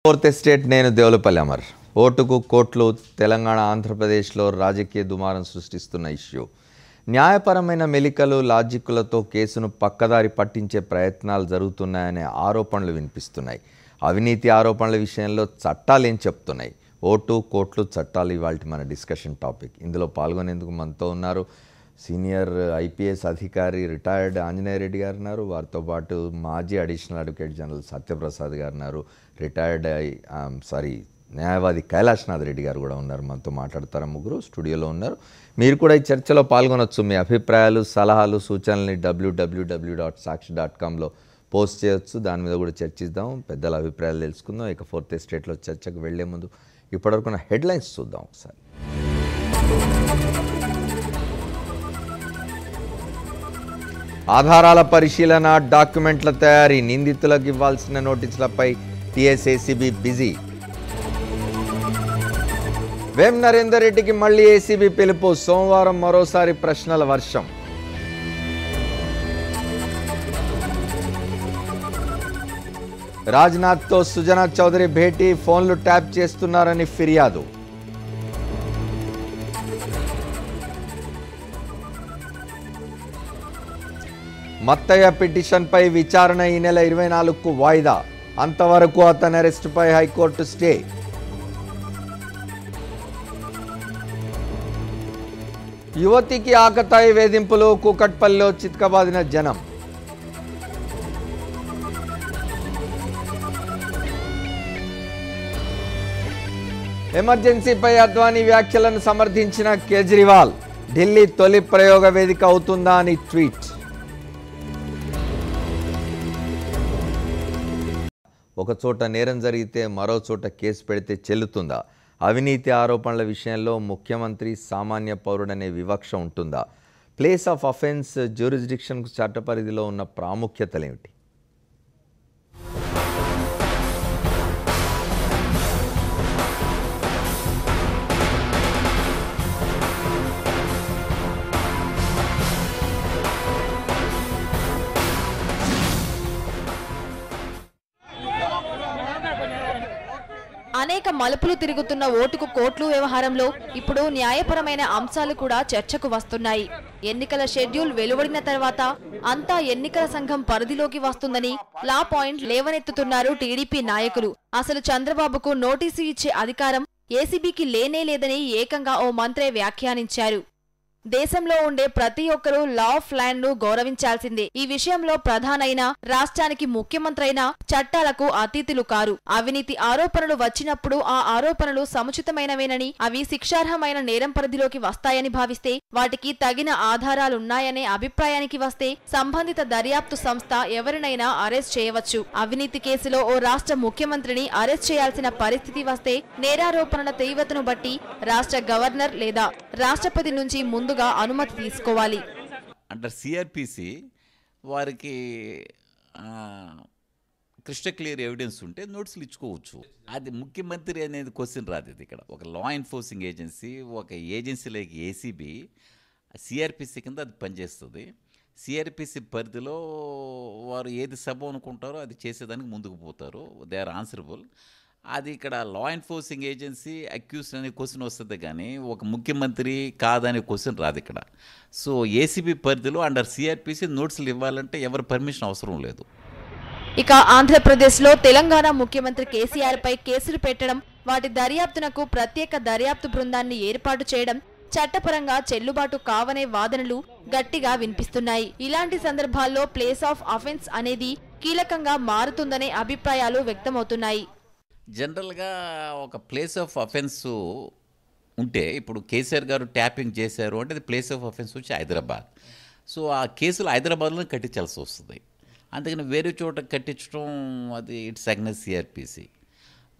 Fourth estate నేను దేవులపల్లి అమర్. ఓటుకు కోట్లు తెలంగాణ ఆంధ్రప్రదేశ్లో రాజకీయ దుమారం సృష్టిస్తున్న ఇష్యూ. న్యాయపరమైన మెలికలు లాజిక్కులతో కేసును పక్కదారి పట్టించే ప్రయత్నాలు జరుగుతున్నాయనే ఆరోపణలు వినిపిస్తున్నాయి. అవినీతి ఆరోపణల విషయంలో చట్టాలు ఏం చెప్తున్నాయి? ఓటు కోట్లు చట్టాలు ఇవాళ మన డిస్కషన్ టాపిక్. ఇందులో పాల్గొనేందుకు మనతో ఉన్నారు సీనియర్ ఐపీఎస్ అధికారి రిటైర్డ్ ఆంజనేయ రెడ్డి గారు ఉన్నారు. వారితో పాటు మాజీ అడిషనల్ అడ్వకేట్ జనరల్ సత్యప్రసాద్ గారు ఉన్నారు. రిటైర్డ్ న్యాయవాది కైలాష్నాథ్ రెడ్డి గారు కూడా ఉన్నారు. మనతో మాట్లాడతారు. ముగ్గురు స్టూడియోలో ఉన్నారు. మీరు కూడా ఈ చర్చలో పాల్గొనవచ్చు. మీ అభిప్రాయాలు సలహాలు సూచనల్ని www.sakshi.comలో పోస్ట్ చేయొచ్చు. దాని మీద కూడా చర్చిద్దాం, పెద్దల అభిప్రాయాలు తెలుసుకుందాం. ఇక ఫోర్త్ ఎస్టేట్లో చర్చకు వెళ్లే ముందు ఇప్పటివరకు హెడ్లైన్స్ చూద్దాం ఒకసారి. ఆధారాల పరిశీలన, డాక్యుమెంట్ల తయారీ, నిందితులకు ఇవ్వాల్సిన నోటీసులపై టీఎస్ఏసీబీ బిజీ. వేం నరేందర్ రెడ్డికి మళ్లీ ఏసీబీ పిలుపు. సోమవారం మరోసారి ప్రశ్నల వర్షం. రాజ్నాథ్తో సుజనా చౌదరి భేటీ, ఫోన్లు ట్యాప్ చేస్తున్నారని ఫిర్యాదు. మత్తయ్య పిటిషన్పై విచారణ ఈ నెల 24కు వాయిదా. అంతవరకు అతని అరెస్టుపై హైకోర్టు స్టే. యువతికి ఆకతాయి వేధింపులు, కూకట్పల్లిలో చిత్కబాదిన జనం. ఎమర్జెన్సీపై అద్వానీ వ్యాఖ్యలను సమర్థించిన కేజ్రీవాల్, ఢిల్లీ తొలి ప్రయోగ వేదిక అవుతుందా అని ట్వీట్. ఒక చోట నేరం జరిగితే మరో చోట కేసు పెడితే చెల్లుతుందా? అవినీతి ఆరోపణల విషయంలో ముఖ్యమంత్రి సామాన్య పౌరుడనే వివక్ష ఉంటుందా? ప్లేస్ ఆఫ్ అఫెన్స్ జ్యూరిస్డిక్షన్కు చట్టపరిధిలో ఉన్న ప్రాముఖ్యతలేమిటి? అనేక మలుపులు తిరుగుతున్న ఓటుకు కోట్లు వ్యవహారంలో ఇప్పుడు న్యాయపరమైన అంశాలు కూడా చర్చకు వస్తున్నాయి. ఎన్నికల షెడ్యూల్ వెలువడిన తర్వాత అంతా ఎన్నికల సంఘం పరిధిలోకి వస్తుందని లా పాయింట్ లేవనెత్తుతున్నారు టీడీపీ నాయకులు. అసలు చంద్రబాబుకు నోటీసు ఇచ్చే అధికారం ఏసీబీకి లేనే లేదని ఏకంగా ఓ మంత్రే వ్యాఖ్యానించారు. దేశంలో ఉండే ప్రతి ఒక్కరూ లా ఆఫ్ ల్యాండ్ ను గౌరవించాల్సిందే. ఈ విషయంలో ప్రధానైన రాష్ట్రానికి ముఖ్యమంత్రైనా చట్టాలకు అతీతులు కారు. అవినీతి ఆరోపణలు వచ్చినప్పుడు ఆ ఆరోపణలు సముచితమైనవేనని, అవి శిక్షార్హమైన నేరం పరిధిలోకి వస్తాయని భావిస్తే, వాటికి తగిన ఆధారాలున్నాయనే అభిప్రాయానికి వస్తే సంబంధిత దర్యాప్తు సంస్థ ఎవరినైనా అరెస్ట్ చేయవచ్చు. అవినీతి కేసులో ఓ రాష్ట్ర ముఖ్యమంత్రిని అరెస్ట్ చేయాల్సిన పరిస్థితి వస్తే నేరారోపణల తీవ్రతను బట్టి రాష్ట్ర గవర్నర్ లేదా రాష్ట్రపతి నుంచి ముందు అనుమతి తీసుకోవాలి. అండర్ సిఆర్పిసి వారికి క్రిస్టల్ క్లియర్ ఎవిడెన్స్ ఉంటే నోటీసులు ఇచ్చుకోవచ్చు. అది ముఖ్యమంత్రి అనేది క్వశ్చన్ రాదు. ఇది ఇక్కడ ఒక లా ఎన్ఫోర్సింగ్ ఏజెన్సీ, ఒక ఏజెన్సీ లైక్ ఏసీబీ సిఆర్పిసి కింద అది పనిచేస్తుంది. సిఆర్పిసి పరిధిలో వారు ఏది సబ్ అనుకుంటారో అది చేసేదానికి ముందుకు పోతారు. They are answerable. అది ఇక్కడ లా ఎన్ఫోర్సింగ్ ఏజెన్సీ అక్యూజ్ అనే క్వశ్చన్ వస్తుంది, కానీ ఒక ముఖ్యమంత్రి కాదనే క్వశ్చన్ రాదు ఇక్కడ. సో ఏసీబీ పరిధిలో అండర్ సిఆర్పిసి నోటీసులు ఇవ్వాలంటే ఎవరి పర్మిషన్ అవసరం లేదు. ఇక ఆంధ్రప్రదేశ్లో తెలంగాణ ముఖ్యమంత్రి కేసీఆర్ పై కేసులు పెట్టడం, వాటి దర్యాప్తునకు ప్రత్యేక దర్యాప్తు బృందాన్ని ఏర్పాటు చేయడం చట్టపరంగా చెల్లుబాటు కావనే వాదనలు గట్టిగా వినిపిస్తున్నాయి. ఇలాంటి సందర్భాల్లో ప్లేస్ ఆఫ్ అఫెన్స్ అనేది కీలకంగా మారుతుందనే అభిప్రాయాలు వ్యక్తమవుతున్నాయి. జనరల్గా ఒక ప్లేస్ ఆఫ్ అఫెన్స్ ఉంటే, ఇప్పుడు కేసీఆర్ గారు ట్యాపింగ్ చేశారు అంటే అది ప్లేస్ ఆఫ్ అఫెన్స్ వచ్చి హైదరాబాద్. సో ఆ కేసులు హైదరాబాద్లో కట్టించాల్సి వస్తుంది. అందుకని వేరే చోట కట్టించడం అది ఇట్స్ అగైన్స్ సిఆర్పిసి.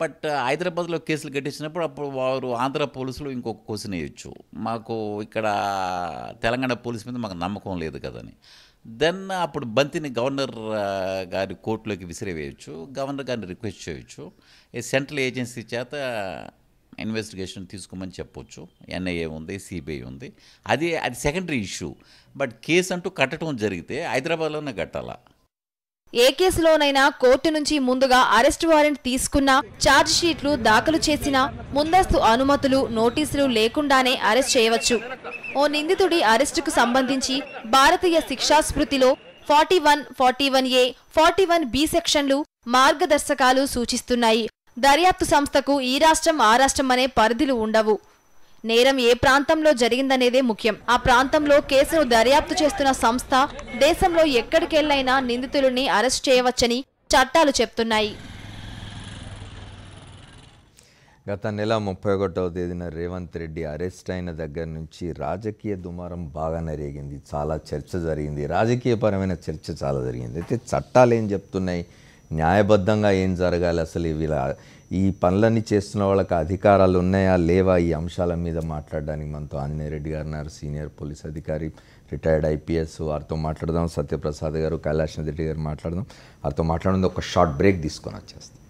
బట్ హైదరాబాద్లో కేసులు కట్టించినప్పుడు అప్పుడు వారు ఆంధ్ర పోలీసులు ఇంకొక క్వశ్చన్ వేయచ్చు, మాకు ఇక్కడ తెలంగాణ పోలీసు మీద మాకు నమ్మకం లేదు కదని. దెన్ అప్పుడు బంతిని గవర్నర్ గారి కోర్టులోకి విసిరేవేయచ్చు, గవర్నర్ గారిని రిక్వెస్ట్ చేయొచ్చు, సెంట్రల్ ఏజెన్సీ చేత ఇన్వెస్టిగేషన్ తీసుకోమని చెప్పొచ్చు. ఎన్ఐఏ ఉంది, సిబిఐ ఉంది. అది సెకండరీ ఇష్యూ. బట్ కేసు అంటూ కట్టడం జరిగితే హైదరాబాద్లోనే కట్టాలా. ఏ కేసులోనైనా కోర్టు నుంచి ముందుగా అరెస్ట్ వారెంట్ తీసుకున్నా, ఛార్జ్ షీట్లు దాఖలు చేసినా ముందస్తు అనుమతులు, నోటీసులు లేకుండానే అరెస్ట్ చేయవచ్చు. ఓ నిందితుడి అరెస్టుకు సంబంధించి భారతీయ శిక్షా స్మృతిలో 41, 41A, 41B సెక్షన్లు మార్గదర్శకాలు సూచిస్తున్నాయి. దర్యాప్తు సంస్థకు ఈ రాష్ట్రం ఆ రాష్ట్రం అనే పరిధులు ఉండవు. నేరం ఏ ప్రాంతంలో జరిగిందనేదే ముఖ్యం. ఆ ప్రాంతంలో కేసును దర్యాప్తు చేస్తున్న సంస్థ దేశంలో ఎక్కడికెళ్లైనా నిందితులని అరెస్ట్ చేయవచ్చని చట్టాలు చెప్తున్నాయి. గత నెల 31వ తేదీన రేవంత్ రెడ్డి అరెస్ట్ అయిన దగ్గర నుంచి రాజకీయ దుమారం బాగానే రేగింది. చాలా చర్చ జరిగింది, రాజకీయపరమైన చర్చ చాలా జరిగింది. అయితే చట్టాలు ఏం చెప్తున్నాయి, న్యాయబద్ధంగా ఏం జరగాలి, అసలు ఈ పనులన్నీ చేస్తున్న వాళ్ళకి అధికారాలు ఉన్నాయా లేవా, ఈ అంశాల మీద మాట్లాడడానికి మనతో ఆంజనేయ రెడ్డి గారు ఉన్నారు, సీనియర్ పోలీస్ అధికారి, రిటైర్డ్ ఐపీఎస్. వారితో మాట్లాడదాం. సత్యప్రసాద్ గారు, కైలాష్ రెడ్డి గారు మాట్లాడదాం. వారితో మాట్లాడడం ఒక షార్ట్ బ్రేక్ తీసుకొని వచ్చేస్తాం.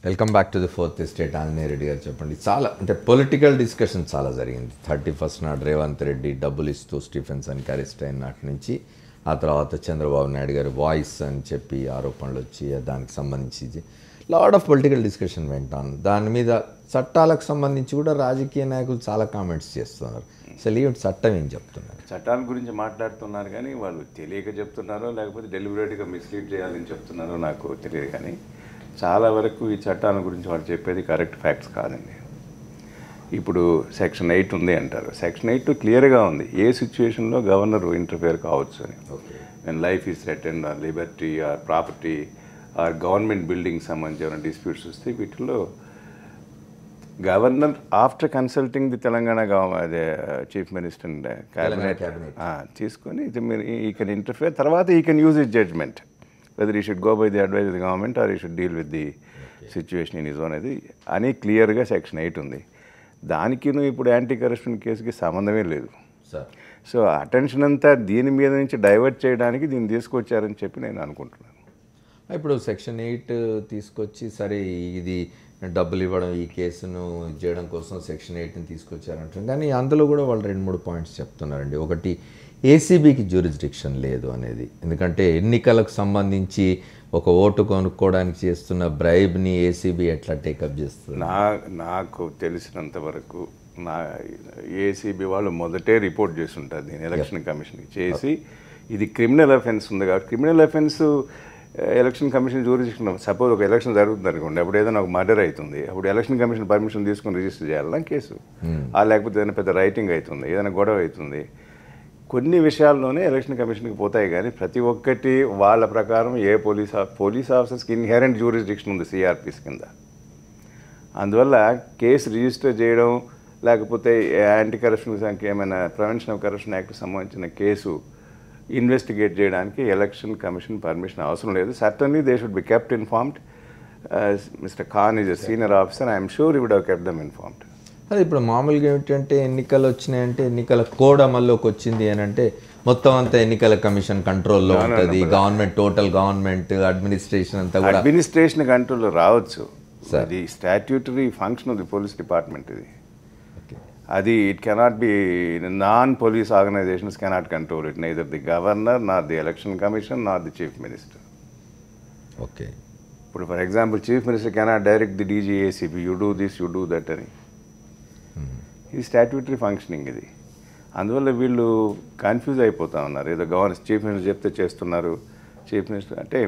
Welcome back to the fourth estate. Anjaneya Reddy గారు చెప్పండి, చాలా అంటే పొలిటికల్ డిస్కషన్ చాలా జరిగింది. 31st నాడు రేవంత్ రెడ్డి డబ్బులు ఇస్తూ స్టీఫెన్సన్కి అరెస్ట్ అయిన నాటి నుంచి, ఆ తర్వాత చంద్రబాబు నాయుడు గారి వాయిస్ అని చెప్పి ఆరోపణలు వచ్చి దానికి సంబంధించి లాట్ ఆఫ్ పొలిటికల్ డిస్కషన్ వెంటాను. దాని మీద చట్టాలకు సంబంధించి కూడా రాజకీయ నాయకులు చాలా కామెంట్స్ చేస్తున్నారు. అసలు ఈ చట్టం ఏం చెప్తున్నారు? చట్టాల గురించి మాట్లాడుతున్నారు కానీ వాళ్ళు తెలియక చెప్తున్నారో లేకపోతే డెలిబరేట్గా మిస్లీడ్ చేయాలని చెప్తున్నారో నాకు తెలియదు. కానీ చాలా వరకు ఈ చట్టాల గురించి వాళ్ళు చెప్పేది కరెక్ట్ ఫ్యాక్ట్స్ కాదండి. ఇప్పుడు సెక్షన్ 8 ఉంది అంటారు. సెక్షన్ 8 క్లియర్గా ఉంది ఏ సిచ్యువేషన్లో గవర్నర్ ఇంటర్ఫియర్ కావచ్చు అని. And life is threatened, or liberty, or property, or government building సంబంధించిన డిస్ప్యూట్స్ వస్తే వీటిల్లో governor after consulting the Telangana chief minister and cabinet తీసుకొని ఈ కెన్ ఇంటర్ఫియర్, తర్వాత he can use his judgement whether he should go by the advice of the government or he should deal with the situation in his own అని క్లియర్గా section 8 ఉంది. దానికి ఇప్పుడు anti corruption కేసుకి సంబంధమే లేదు. So attention అంతా దీని మీద నుంచి డైవర్ట్ చేయడానికి దీన్ని తీసుకొచ్చారని చెప్పి నేను అనుకుంటున్నాను. ఇప్పుడు సెక్షన్ 8 తీసుకొచ్చి సరే ఇది డబ్బులు ఇవ్వడం, ఈ కేసును చేయడం కోసం సెక్షన్ 8ని తీసుకొచ్చారంటారు. కానీ అందులో కూడా వాళ్ళు 2-3 పాయింట్స్ చెప్తున్నారండి. ఒకటి, ఏసీబీకి జ్యూరిస్డిక్షన్ లేదు అనేది. ఎందుకంటే ఎన్నికలకు సంబంధించి ఒక ఓటు కొనుక్కోవడానికి చేస్తున్న బ్రైబ్ని ఏసీబీ ఎట్లా టేకప్ చేస్తుంది? నాకు తెలిసినంత వరకు ఏసీబీ వాళ్ళు మొదటే రిపోర్ట్ చేస్తుంటారు దీన్ని ఎలక్షన్ కమిషన్కి చేసి, ఇది క్రిమినల్ అఫెన్స్ ఉంది కాబట్టి criminal offence election commission jurisdiction. Suppose ఒక ఎలక్షన్ జరుగుతుంది అనుకోండి, అప్పుడు ఏదైనా ఒక మర్డర్ అవుతుంది, అప్పుడు ఎలక్షన్ కమిషన్ పర్మిషన్ తీసుకుని రిజిస్టర్ చేయాలన్నా కేసు, లేకపోతే ఏదైనా పెద్ద రైటింగ్ అవుతుంది, ఏదైనా గొడవ అవుతుంది, కొన్ని విషయాల్లోనే ఎలక్షన్ కమిషన్కి పోతాయి. కానీ ప్రతి ఒక్కటి వాళ్ళ ప్రకారం ఏ పోలీస్ ఆఫీసర్స్కి ఇన్హెరెంట్ జ్యూరిస్డిక్షన్ ఉంది సిఆర్పిస్ కింద. అందువల్ల కేసు రిజిస్టర్ చేయడం లేకపోతే యాంటీ కరప్షన్ ఏమైనా ప్రివెన్షన్ ఆఫ్ కరప్షన్ యాక్ట్కి సంబంధించిన కేసు ఇన్వెస్టిగేట్ చేయడానికి ఎలక్షన్ కమిషన్ పర్మిషన్ అవసరం లేదు. Certainly they should be kept informed. Mr Khan is a senior officer, I'm sure he would have kept them informed. అది ఇప్పుడు మామూలుగా ఏమిటంటే ఎన్నికలు వచ్చినాయంటే ఎన్నికల కోడ్ అమల్లోకి వచ్చింది అని అంటే మొత్తం అంతా ఎన్నికల కమిషన్ కంట్రోల్లో ఉంటుంది. గవర్నమెంట్, టోటల్ గవర్నమెంట్ అడ్మినిస్ట్రేషన్ అంతా కూడా అడ్మినిస్ట్రేషన్ కంట్రోల్లో రావచ్చు. అది statutory function of the police department. అది it cannot be non police organisations cannot control it, neither the governor, not the election commission, not the chief minister. Okay, ఇప్పుడు for example chief minister cannot direct the DG ACB you do this you do that అని. ఇది statutory functioning ఇది. అందువల్ల వీళ్ళు confuse అయిపోతూ ఉన్నారు. ఏదో governor chief minister చెప్తే చేస్తున్నారు, చీఫ్ మినిస్టర్ అంటే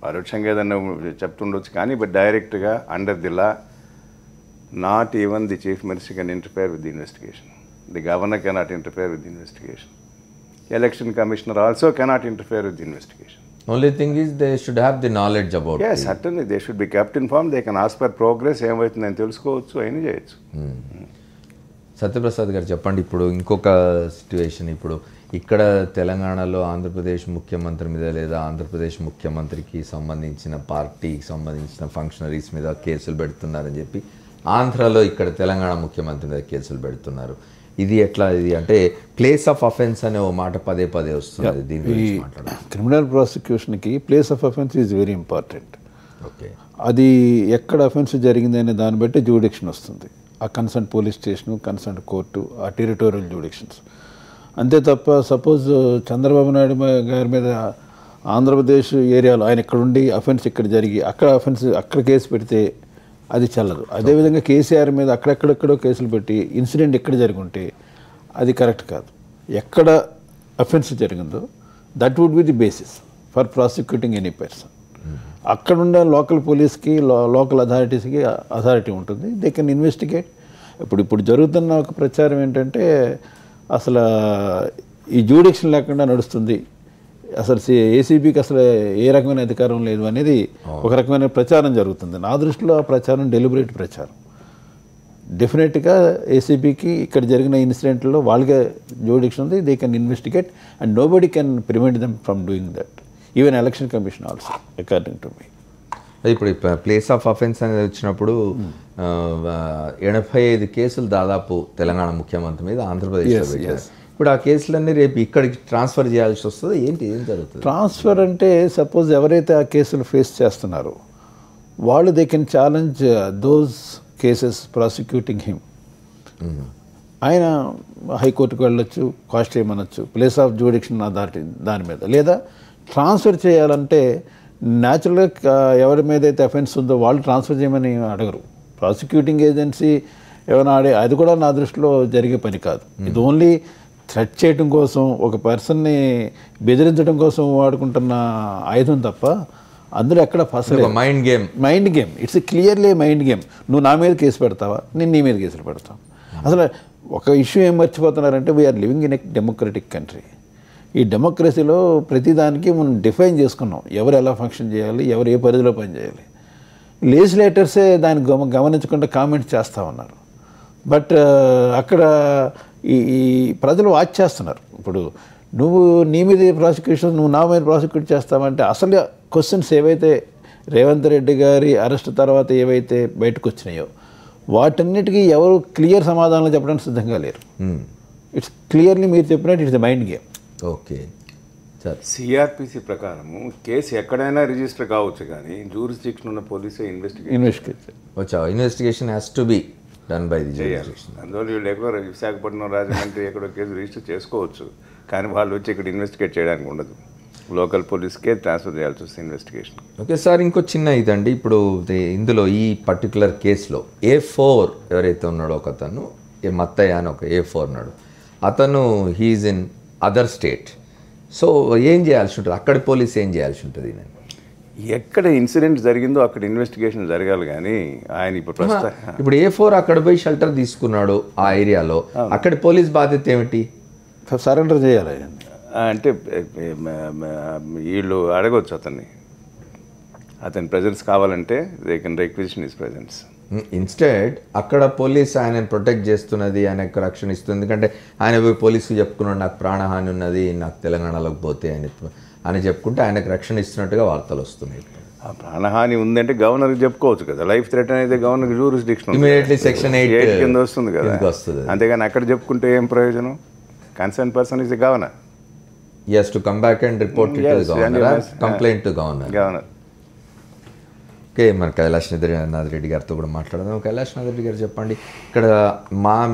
పరోక్షంగా ఏదన్నా చెప్తుండొచ్చు కానీ బట్ డైరెక్ట్గా under the law not even the chief minister can interfere with the investigation, the governor cannot interfere with the investigation, election commissioner also cannot interfere with the investigation. Only thing is they should have the knowledge about it. Yes, certainly they should be kept informed. They can ask for progress, ఏమవుతుందని తెలుసుకోవచ్చు, అయినా చేయొచ్చు. సత్యప్రసాద్ గారు చెప్పండి, ఇప్పుడు ఇంకొక situation, ఇప్పుడు ఇక్కడ తెలంగాణలో ఆంధ్రప్రదేశ్ ముఖ్యమంత్రి మీద లేదా ఆంధ్రప్రదేశ్ ముఖ్యమంత్రికి సంబంధించిన పార్టీకి సంబంధించిన ఫంక్షనరీస్ మీద కేసులు పెడుతున్నారని చెప్పి ఆంధ్రాలో ఇక్కడ తెలంగాణ ముఖ్యమంత్రి మీద కేసులు పెడుతున్నారు. ఇది ఎట్లా ఇది అంటే ప్లేస్ ఆఫ్ అఫెన్స్ అనే ఓ మాట పదే పదే వస్తుంది దీని గురించి మాట్లాడాలి. క్రిమినల్ ప్రాసిక్యూషన్కి place of offence is very important. Okay, అది ఎక్కడ అఫెన్స్ జరిగింది అనే దాన్ని బట్టి జ్యూడిక్షన్ వస్తుంది. ఆ concern police station, concern court, ఆ టెరిటోరియల్ జ్యూడిక్షన్స్. అంతే తప్ప సపోజ్ చంద్రబాబు నాయుడు గారి మీద ఆంధ్రప్రదేశ్ ఏరియాలో ఆయన ఇక్కడ ఉండి అఫెన్స్ ఇక్కడ జరిగి అక్కడ కేసు పెడితే అది చెల్లదు. అదేవిధంగా కేసీఆర్ మీద అక్కడెక్కడెక్కడో కేసులు పెట్టి ఇన్సిడెంట్ ఎక్కడ జరిగి ఉంటే అది కరెక్ట్ కాదు. ఎక్కడ అఫెన్స్ జరిగిందో that would be the basis for prosecuting any person. అక్కడున్న లోకల్ పోలీస్కి, లోకల్ అథారిటీస్కి అథారిటీ ఉంటుంది. They can investigate. ఇప్పుడు జరుగుతున్న ఒక ప్రచారం ఏంటంటే అసలు ఈ జ్యూడిక్షన్ లేకుండా నడుస్తుంది, అసలు ఏసీబీకి అసలు ఏ రకమైన అధికారం లేదు అనేది ఒక రకమైన ప్రచారం జరుగుతుంది. నా దృష్టిలో ఆ ప్రచారం డెలిబరేట్ ప్రచారం. డెఫినెట్గా ఏసీబీకి ఇక్కడ జరిగిన ఇన్సిడెంట్లో వాళ్ళకే జ్యూడిక్షన్ ఉంది. They can investigate and nobody can prevent them from doing that, even election commission also according to me. ఇప్పుడు ప్లేస్ ఆఫ్ అఫెన్స్ అనేది వచ్చినప్పుడు 85 కేసులు దాదాపు తెలంగాణ ముఖ్యమంత్రి మీద ఆంధ్రప్రదేశ్లో పెట్టారు. ఇప్పుడు ఆ కేసులన్నీ రేపు ఇక్కడికి ట్రాన్స్ఫర్ చేయాల్సి వస్తుంది. ఏం జరుగుతుంది? ట్రాన్స్ఫర్ అంటే సపోజ్ ఎవరైతే ఆ కేసులు ఫేస్ చేస్తున్నారో వాళ్ళు they can challenge those cases prosecuting him. ఆయన హైకోర్టుకు వెళ్ళొచ్చు, కాస్ట్ చేయమనొచ్చు, ప్లేస్ ఆఫ్ జ్యూడిక్షన్ అథారిటీ దాని మీద. లేదా ట్రాన్స్ఫర్ చేయాలంటే న్యాచురల్గా ఎవరి మీద అయితే అఫెన్స్ ఉందో వాళ్ళు ట్రాన్స్ఫర్ చేయమని అడగరు. ప్రాసిక్యూటింగ్ ఏజెన్సీ ఏమైనా అది కూడా నా దృష్టిలో జరిగే పని కాదు. ఇది ఓన్లీ థ్రెట్ చేయడం కోసం, ఒక పర్సన్ని బెదిరించడం కోసం వాడుకుంటున్న ఆయుధం తప్ప అందులో ఎక్కడ first mind game. It's clearly mind game. నువ్వు నా మీద కేసు పెడతావా, నేను నీ మీద కేసులు పెడతావు. అసలు ఒక ఇష్యూ ఏం మర్చిపోతున్నారంటే we are living in a democratic country. ఈ డెమోక్రసీలో ప్రతిదానికి మనం డిఫైన్ చేసుకున్నాం, ఎవరు ఎలా ఫంక్షన్ చేయాలి, ఎవరు ఏ పరిధిలో పనిచేయాలి. లెజిస్లేటర్సే దాన్ని గమనించకుండా కామెంట్స్ చేస్తూ ఉన్నారు. బట్ అక్కడ ఈ ప్రజలు వాచ్ చేస్తున్నారు. ఇప్పుడు నువ్వు నీ మీద ప్రాసిక్యూషన్, నువ్వు నా మీద ప్రాసిక్యూట్ చేస్తావంటే అసలు క్వశ్చన్స్ ఏవైతే రేవంత్ రెడ్డి గారి అరెస్ట్ తర్వాత ఏవైతే బయటకు వచ్చినాయో వాటన్నిటికీ ఎవరు క్లియర్ సమాధానాలు చెప్పడానికి సిద్ధంగా లేరు. ఇట్స్ క్లియర్లీ మీరు చెప్పినట్టు it's the mind game. Okay, CrPC ప్రకారము కేసు ఎక్కడైనా రిజిస్టర్ కావచ్చు, కానీ జ్యూరిస్డిక్షన్ ఉన్న పోలీసే investigation has to be done by the jurisdiction. అందువల్ల వీళ్ళు ఎక్కడో విశాఖపట్నం, రాజమండ్రి ఎక్కడో కేసు రిజిస్టర్ చేసుకోవచ్చు, కానీ వాళ్ళు వచ్చి ఇక్కడ ఇన్వెస్టిగేట్ చేయడానికి ఉండదు. లోకల్ పోలీస్కే ట్రాన్స్ఫర్ చేయాల్సి వస్తుంది ఇన్వెస్టిగేషన్. ఓకే సార్, ఇంకో చిన్న ఇదండి. ఇప్పుడు ఇందులో ఈ పర్టికులర్ కేసులో A4 ఎవరైతే ఉన్నాడో ఒక అతను మత్తయ్య అని ఒక A4 ఉన్నాడు, అతను he's in other state. So ఏం చేయాల్సి ఉంటుంది? అక్కడి పోలీస్ ఏం చేయాల్సి ఉంటుంది? ఎక్కడ ఇన్సిడెంట్ జరిగిందో అక్కడ ఇన్వెస్టిగేషన్ జరగాలి, కానీ ఆయన ఇప్పుడు A4 అక్కడ పోయి షెల్టర్ తీసుకున్నాడు ఆ ఏరియాలో, అక్కడి పోలీస్ బాధ్యత ఏమిటి? సరెండర్ చేయాలి అంటే వీళ్ళు అడగవచ్చు అతని ప్రెజెన్స్ కావాలంటే they can requisition his presence. Instead అక్కడ పోలీస్ ఆయనను ప్రొటెక్ట్ చేస్తున్నది, ఆయనకు రక్షణ ఇస్తుంది. ఎందుకంటే ఆయన పోయి పోలీసుకు చెప్పుకున్నాడు నాకు ప్రాణహాని ఉన్నది, నాకు తెలంగాణలోకి పోతే అని చెప్పుకుంటే ఆయనకు రక్షణ ఇస్తున్నట్టుగా వార్తలు వస్తున్నాయి. ఆ ప్రాణహాని ఉందంటే గవర్నర్కి చెప్పుకోవచ్చు కదా. లైఫ్ థ్రెట్ అనేది గవర్నర్ జ్యూరిస్డిక్షన్ ఇమీడియట్లీ సెక్షన్ 8 కింద వస్తుంది కదా, అంతేగాని అక్కడ చెప్పుకుంటే ఏం ప్రయోజనం? Concern person is the governor. He has to come back and report it to the governor, complaint to governor. Okay, మన కైలాష్ నాథ్ రెడ్డి గారితో కూడా మాట్లాడదాం. కైలాష్ నాథ్ రెడ్డి గారు చెప్పండి, ఇక్కడ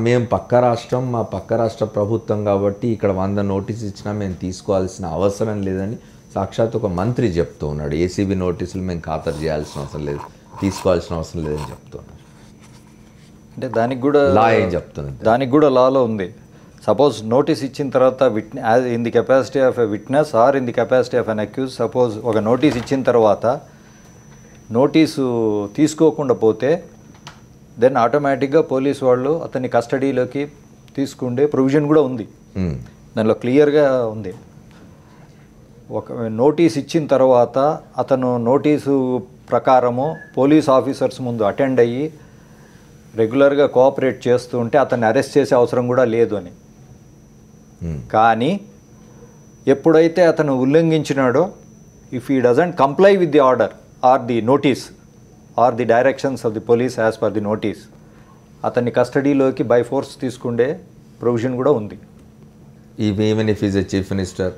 మేము పక్క రాష్ట్రం, మా పక్క రాష్ట్ర ప్రభుత్వం కాబట్టి ఇక్కడ 100 నోటీసు ఇచ్చినా మేము తీసుకోవాల్సిన అవసరం లేదని సాక్షాత్ ఒక మంత్రి చెప్తూ ఉన్నాడు. ఏసీబీ నోటీసులు మేము ఖాతరు చేయాల్సిన అవసరం లేదు, తీసుకోవాల్సిన అవసరం లేదని చెప్తున్నాడు. అంటే దానికి కూడా లా ఏం చెప్తుంది? దానికి కూడా లాలో ఉంది. సపోజ్ నోటీస్ ఇచ్చిన తర్వాత in the capacity of a witness or in the capacity of an accuse, suppose ఒక నోటీస్ ఇచ్చిన తర్వాత నోటీసు తీసుకోకుండా పోతే దెన్ ఆటోమేటిక్గా పోలీసు వాళ్ళు అతన్ని కస్టడీలోకి తీసుకుండే ప్రొవిజన్ కూడా ఉంది. దానిలో క్లియర్గా ఉంది. ఒక నోటీస్ ఇచ్చిన తర్వాత అతను నోటీసు ప్రకారము పోలీస్ ఆఫీసర్స్ ముందు అటెండ్ అయ్యి రెగ్యులర్గా కోఆపరేట్ చేస్తూ ఉంటే అతన్ని అరెస్ట్ చేసే అవసరం కూడా లేదు అని. కానీ ఎప్పుడైతే అతను ఉల్లంఘించినాడో, if he doesn't comply with the order or the notice or the directions of the police as per the notice, అతన్ని కస్టడీలోకి బై ఫోర్స్ తీసుకుండే ప్రొవిజన్ కూడా ఉంది. Even if is a chief minister,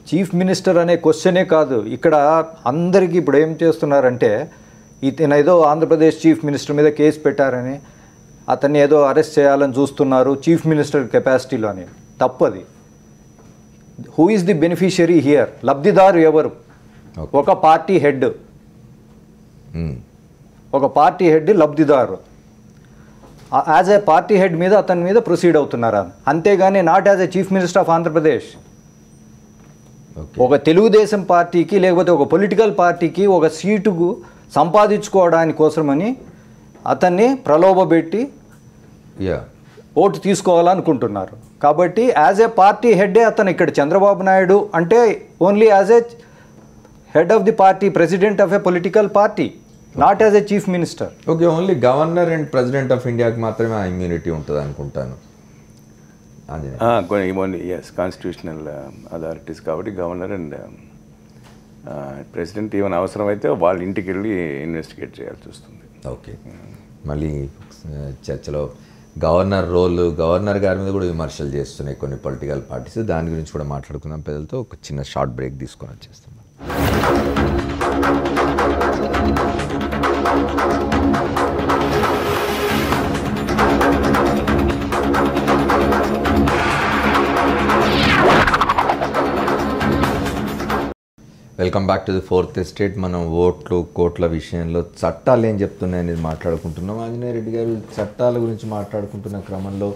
chief minister అనే క్వశ్చనే కాదు ఇక్కడ అందరికీ. ఇప్పుడు ఏం చేస్తున్నారంటే ఇతను ఏదో ఆంధ్రప్రదేశ్ చీఫ్ మినిస్టర్ మీద కేసు పెట్టారని అతన్ని ఏదో అరెస్ట్ చేయాలని చూస్తున్నారు చీఫ్ మినిస్టర్ కెపాసిటీలో అని. తప్పది. Who is the beneficiary here? లబ్ధిదారు ఎవరు? ఒక పార్టీ హెడ్. ఒక పార్టీ హెడ్ లబ్ధిదారు. యాజ్ ఏ పార్టీ హెడ్ మీద అతని మీద ప్రొసీడ్ అవుతున్నారా, అంతేగాని not as a chief minister of Andhra Pradesh. ఒక తెలుగుదేశం పార్టీకి లేకపోతే ఒక పొలిటికల్ పార్టీకి ఒక సీటుకు సంపాదించుకోవడానికి కోసమని అతన్ని ప్రలోభపెట్టి ఓటు తీసుకోవాలనుకుంటున్నారు. కాబట్టి యాజ్ ఏ పార్టీ హెడ్డే అతను ఇక్కడ చంద్రబాబు నాయుడు అంటే only as a head of the party, president of A political party, not as a chief minister. Okay, only governor and president of ఇండియాకి మాత్రమే ఆ ఇమ్యూనిటీ ఉంటుంది అనుకుంటాను. కొన్ని ఎస్ కాన్స్టిట్యూషనల్ అథారిటీస్ కాబట్టి గవర్నర్ అండ్ ప్రెసిడెంట్ ఈవెన్ అవసరమైతే వాళ్ళ ఇంటికి వెళ్ళి ఇన్వెస్టిగేట్ చేయాల్సి వస్తుంది. ఓకే, మళ్ళీ చర్చలో గవర్నర్ రోల్, గవర్నర్ గారి మీద కూడా విమర్శలు చేస్తున్నాయి కొన్ని పొలిటికల్ పార్టీస్. దాని గురించి కూడా మాట్లాడుకుందాం పెద్దలతో. ఒక చిన్న షార్ట్ బ్రేక్ తీసుకొని వచ్చేస్తున్నాం. Welcome back to the fourth estate. మనం ఓట్లు కోట్ల విషయంలో చట్టాలు ఏం చెప్తున్నాయి అనేది మాట్లాడుకుంటున్నాం. ఆంజనేయ రెడ్డి గారు, చట్టాల గురించి మాట్లాడుకుంటున్న క్రమంలో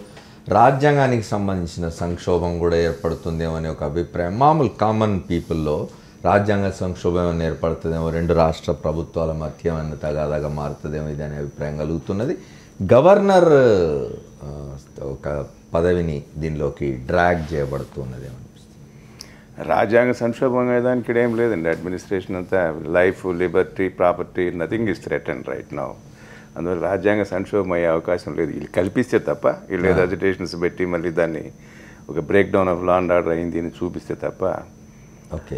రాజ్యాంగానికి సంబంధించిన సంక్షోభం కూడా ఏర్పడుతుందేమో అనే ఒక అభిప్రాయం మామూలు కామన్ పీపుల్లో. రాజ్యాంగ సంక్షోభం ఏమైనా ఏర్పడుతుందేమో, రెండు రాష్ట్ర ప్రభుత్వాల మధ్య ఏమైనా తగాదాగా మారుతుందేమో ఇది అనే అభిప్రాయం కలుగుతున్నది. గవర్నర్ ఒక పదవిని దీనిలోకి డ్రాగ్ చేయబడుతున్నదేమో. రాజ్యాంగ సంక్షోభం దానికి ఏం లేదండి. అడ్మినిస్ట్రేషన్ అంతా life, Liberty, property, nothing is threatened right now. అందువల్ల రాజ్యాంగ సంక్షోభం అయ్యే అవకాశం లేదు. వీళ్ళు కల్పిస్తే తప్ప, వీళ్ళు ఏదో అజిటేషన్స్ పెట్టి మళ్ళీ దాన్ని ఒక break down of law and order అయింది అని చూపిస్తే తప్ప ఓకే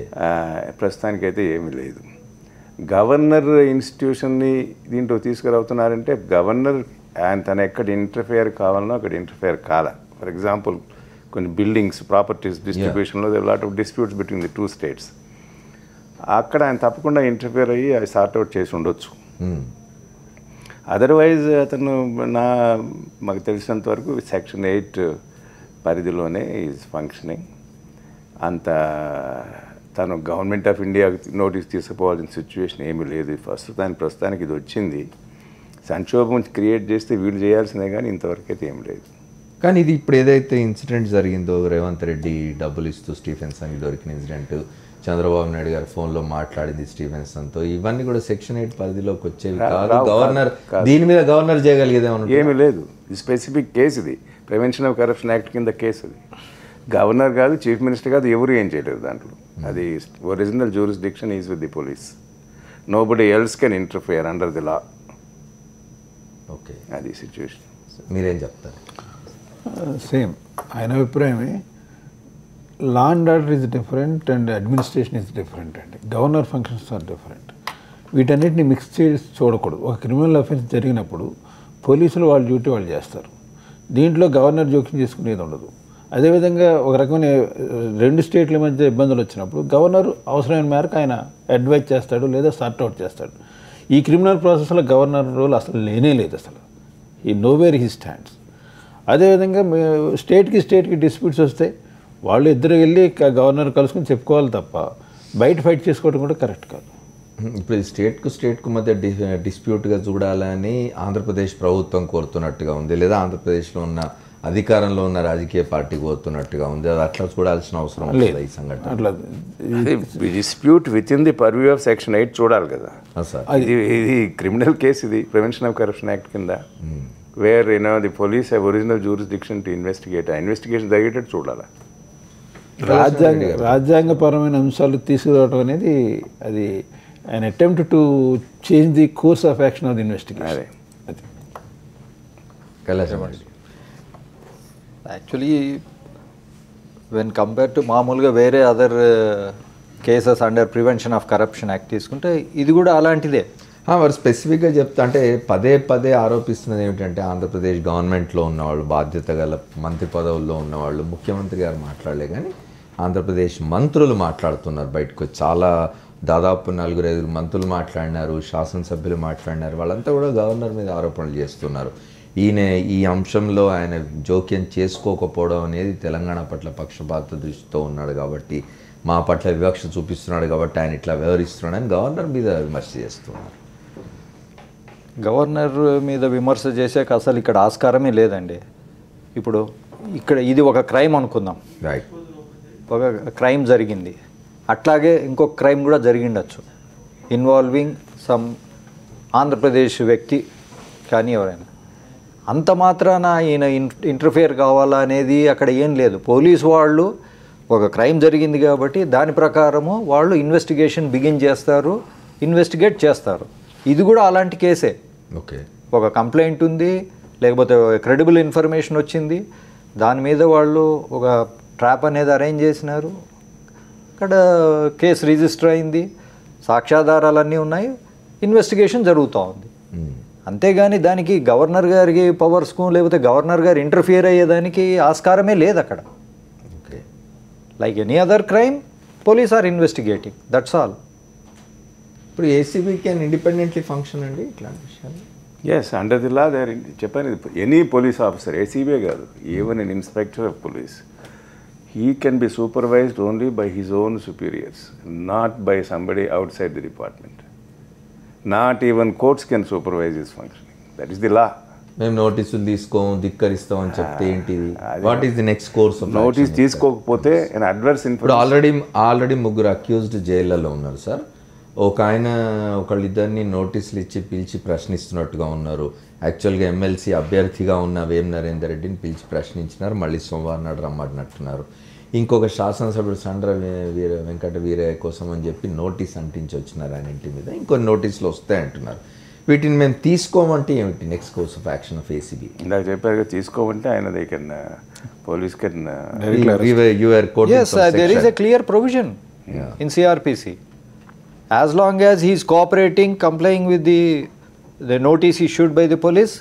ప్రస్తుతానికైతే ఏమీ లేదు. గవర్నర్ ఇన్స్టిట్యూషన్ని దీంట్లో తీసుకురావుతున్నారంటే గవర్నర్ తను ఎక్కడ ఇంటర్ఫియర్ కావాలనో అక్కడ ఇంటర్ఫియర్ కాల. ఫర్ ఎగ్జాంపుల్ కొన్ని బిల్డింగ్స్, ప్రాపర్టీస్ డిస్ట్రిబ్యూషన్లో lot of disputes between the two states. అక్కడ ఆయన తప్పకుండా ఇంటర్ఫియర్ అయ్యి అది సార్ట్అవుట్ చేసి ఉండొచ్చు. అదర్వైజ్ అతను మాకు తెలిసినంత వరకు సెక్షన్ 8 పరిధిలోనే ఈజ్ ఫంక్షనింగ్. అంత తను గవర్నమెంట్ ఆఫ్ ఇండియా నోటీస్ తీసుకుపోవాల్సిన సిచ్యువేషన్ ఏమీ లేదు. ప్రస్తుతానికి ఇది వచ్చింది. సంక్షోభం క్రియేట్ చేస్తే వీళ్ళు చేయాల్సిందే కానీ ఇంతవరకు అయితే ఏం లేదు. కానీ ఇది ఇప్పుడు ఏదైతే ఇన్సిడెంట్ జరిగిందో, రేవంత్ రెడ్డి డబ్బులు ఇస్తూ స్టీఫెన్సన్కి దొరికిన ఇన్సిడెంట్, చంద్రబాబు నాయుడు గారు ఫోన్లో మాట్లాడింది స్టీఫెన్సన్తో, ఇవన్నీ కూడా సెక్షన్ 8 పరిధిలోకి వచ్చేవి కాదు. గవర్నర్ దీని మీద గవర్నర్ చేయగలిగేదేమో ఏమీ లేదు. ఇది స్పెసిఫిక్ కేసు, ఇది ప్రివెన్షన్ ఆఫ్ కరప్షన్ యాక్ట్ కింద కేసు. అది గవర్నర్ కాదు, చీఫ్ మినిస్టర్ కాదు, ఎవరు ఏం చేయలేరు దాంట్లో. అది original jurisdiction is with the police. Nobody else can interfere under the law. Okay, అది సిచ్యువేషన్. మీరేం చెప్తారు? సేమ్ ఆయన అభిప్రాయమే. Law and order is different and administration is different అండి. Governor functions are different. వీటన్నిటిని మిక్స్ చేసి చూడకూడదు. ఒక క్రిమినల్ అఫెన్స్ జరిగినప్పుడు పోలీసులు వాళ్ళ డ్యూటీ వాళ్ళు చేస్తారు. దీంట్లో గవర్నర్ జోక్యం చేసుకునేది ఉండదు. అదేవిధంగా ఒక రకమైన 2 స్టేట్ల మధ్య ఇబ్బందులు వచ్చినప్పుడు గవర్నర్ అవసరమైన మేరకు ఆయన అడ్వైజ్ చేస్తాడు లేదా సార్ట్అవుట్ చేస్తాడు. ఈ క్రిమినల్ ప్రాసెస్లో గవర్నర్ రోల్ అసలు లేనే లేదు. అసలు ఈ నోవేర్ హీ స్టాండ్స్. అదేవిధంగా స్టేట్కి డిస్ప్యూట్స్ వస్తాయి, వాళ్ళు ఇద్దరు వెళ్ళి గవర్నర్ కలుసుకొని చెప్పుకోవాలి తప్ప బయట ఫైట్ చేసుకోవడం కూడా కరెక్ట్ కాదు. ఇప్పుడు స్టేట్కు మధ్య డిస్ప్యూట్గా చూడాలని ఆంధ్రప్రదేశ్ ప్రభుత్వం కోరుతున్నట్టుగా ఉంది, లేదా ఆంధ్రప్రదేశ్లో ఉన్న అధికారంలో ఉన్న రాజకీయ పార్టీ కోరుతున్నట్టుగా ఉంది. అది అట్లా చూడాల్సిన అవసరం లేదు ఈ సంఘటన. అట్లా dispute with in the purview of section 8 చూడాలి కదా సార్. ఇది క్రిమినల్ కేసు, ఇది ప్రివెన్షన్ ఆఫ్ కరప్షన్ యాక్ట్ కింద. Wear the police have original jurisdiction to investigate. ఆ ఇన్వెస్టిగేషన్ జరిగేటట్టు చూడాలి. రాజ్యాంగపరమైన అంశాలు తీసుకురావడం అనేది అది an attempt to change the course of action of the investigation. అదే Kailasam actually when compare to మామూలుగా వేరే other cases under prevention of corruption act తీసుకుంటే ఇది కూడా అలాంటిదే. వారు స్పెసిఫిక్గా చెప్తా అంటే పదే పదే ఆరోపిస్తున్నది ఏమిటంటే ఆంధ్రప్రదేశ్ గవర్నమెంట్లో ఉన్నవాళ్ళు, బాధ్యత గల మంత్రి పదవుల్లో ఉన్నవాళ్ళు, ముఖ్యమంత్రి గారు మాట్లాడలే కానీ ఆంధ్రప్రదేశ్ మంత్రులు మాట్లాడుతున్నారు బయటకు. చాలా దాదాపు 4-5 మంత్రులు మాట్లాడినారు, శాసనసభ్యులు మాట్లాడినారు. వాళ్ళంతా కూడా గవర్నర్ మీద ఆరోపణలు చేస్తున్నారు. ఈ అంశంలో ఆయన జోక్యం చేసుకోకపోవడం అనేది తెలంగాణ పట్ల పక్షపాత దృష్టితో ఉన్నాడు కాబట్టి, మా పట్ల వివక్ష చూపిస్తున్నాడు కాబట్టి ఆయన ఇట్లా వ్యవహరిస్తున్నాడని గవర్నర్ మీద విమర్శ చేస్తున్నారు. గవర్నర్ మీద విమర్శ చేసాక అసలు ఇక్కడ ఆస్కారమే లేదండి. ఇప్పుడు ఇక్కడ ఇది ఒక క్రైమ్ అనుకుందాం, రైట్, ఒక క్రైమ్ జరిగింది, అట్లాగే ఇంకొక క్రైమ్ కూడా జరిగిండొచ్చు ఇన్వాల్వింగ్ సమ్ ఆంధ్రప్రదేశ్ వ్యక్తి కానీ ఎవరైనా. అంత మాత్రాన ఈయన ఇంటర్ఫియర్ కావాలా అనేది అక్కడ ఏం లేదు. పోలీసు వాళ్ళు ఒక క్రైమ్ జరిగింది కాబట్టి దాని ప్రకారము వాళ్ళు ఇన్వెస్టిగేషన్ బిగిన్ చేస్తారు, ఇన్వెస్టిగేట్ చేస్తారు. ఇది కూడా అలాంటి కేసే. ఓకే, ఒక కంప్లైంట్ ఉంది, లేకపోతే క్రెడిబుల్ ఇన్ఫర్మేషన్ వచ్చింది, దాని మీద వాళ్ళు ఒక ట్రాప్ అనేది అరేంజ్ చేసినారు, అక్కడ కేసు రిజిస్టర్ అయింది, సాక్ష్యాధారాలన్నీ ఉన్నాయి, ఇన్వెస్టిగేషన్ జరుగుతూ ఉంది. అంతేగాని దానికి గవర్నర్ గారికి పవర్స్కు లేకపోతే గవర్నర్ గారు ఇంటర్ఫియర్ అయ్యేదానికి ఆస్కారమే లేదు అక్కడ. Okay, like any other crime police are investigating, that's all. ఇప్పుడు ఏసీబీ కెన్ ఇండిపెండెంట్లీ ఫంక్షన్ అండి ఇట్లాంటి విషయాలు? Yes, under the law there. చెప్పాను, ఎనీ పోలీస్ ఆఫీసర్, ఏసీబీ కాదు, even an inspector of police, he can be supervised only by his own superiors, not by somebody outside the department. Not even courts can supervise his functioning. That is the law. మేము నోటీసులు ధిక్కరిస్తాం అని చెప్తే ఏంటిది? What is the next course of notice తీసుకోకపోతే an adverse ఇప్పుడు information. Already 3 accused జైళ్ళలో ఉన్నారు sir. ఒకళ్ళిద్దరిని నోటీసులు ఇచ్చి పిలిచి ప్రశ్నిస్తున్నట్టుగా ఉన్నారు. యాక్చువల్గా ఎమ్మెల్సీ అభ్యర్థిగా ఉన్న వేం నరేందర్ రెడ్డిని పిలిచి ప్రశ్నించినారు, మళ్ళీ సోమవారం నాడు రమ్మన్నట్టున్నారు. ఇంకొక శాసనసభ్యుడు సండ్ర వెంకట వీరయ్య కోసం అని చెప్పి నోటీస్ అంటించి వచ్చినారు ఆయన ఇంటి మీద. ఇంకొన్ని నోటీసులు వస్తాయంటున్నారు. వీటిని మేము తీసుకోమంటే ఏమిటి next course of action of ACB? ఇందాక చెప్పారు తీసుకోమంటే ఆయన they can police can Yes, there is a clear provision in CRPC. As long as he is cooperating, complying with the notice issued by the police,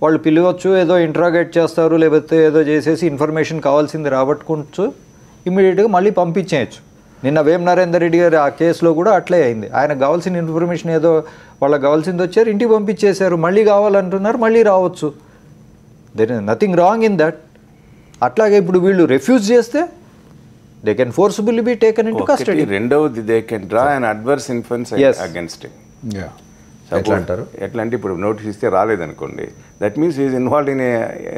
వాళ్ళు పిలవచ్చు, ఏదో interrogate చేస్తారు, లేకపోతే ఏదో చేసేసి ఇన్ఫర్మేషన్ కావాల్సింది రాబట్టుకోవచ్చు, ఇమీడియట్గా మళ్ళీ పంపించేయచ్చు. నిన్న వేం నరేందర్ రెడ్డి గారి ఆ కేసులో కూడా అట్లే అయింది. ఆయనకు కావాల్సిన ఇన్ఫర్మేషన్ ఏదో వాళ్ళకి కావాల్సింది వచ్చారు, ఇంటికి పంపించేశారు, మళ్ళీ కావాలంటున్నారు, మళ్ళీ రావచ్చు. There is nothing wrong in that. అట్లాగే ఇప్పుడు వీళ్ళు రిఫ్యూజ్ చేస్తే they can forcibly be taken into custody. రెండవది they can draw an adverse inference against him. ఎట్లా అంటారు? ఎట్లా అంటే ఇప్పుడు నోటీస్ ఇస్తే రాలేదనుకోండి, that means is involve